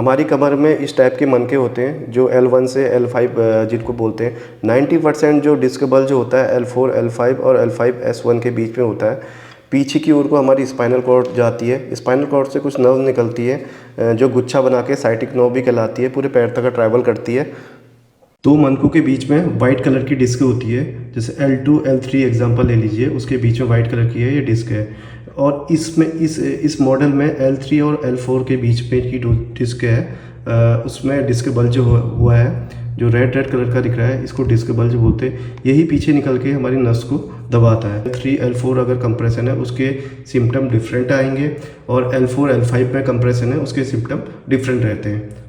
हमारी कमर में इस टाइप के मनके होते हैं जो L1 से L5 जिनको बोलते हैं। 90% जो डिस्क बल्ज होता है L4, L5 और L5S1 के बीच में होता है। पीछे की ओर को हमारी स्पाइनल कॉर्ड जाती है। स्पाइनल कॉर्ड से कुछ नर्व निकलती है जो गुच्छा बना के साइटिक नर्व भी कहलाती है, पूरे पैर तक ट्रैवल करती है। दो मनकों के बीच में वाइट कलर की डिस्क होती है, जैसे L2, L3 एग्जांपल ले लीजिए, उसके बीच में वाइट कलर की है ये डिस्क है। और इसमें इस मॉडल में L3 और L4 के बीच में की जो डिस्क है उसमें डिस्क बल्ज हुआ है, जो रेड कलर का दिख रहा है, इसको डिस्क बल्ज बोलते हैं। यही पीछे निकल के हमारी नस को दबाता है। L3, L4 अगर कंप्रेशन है उसके सिम्टम डिफरेंट आएंगे, और L4, L5 में कंप्रेशन है उसके सिम्टम डिफरेंट रहते हैं।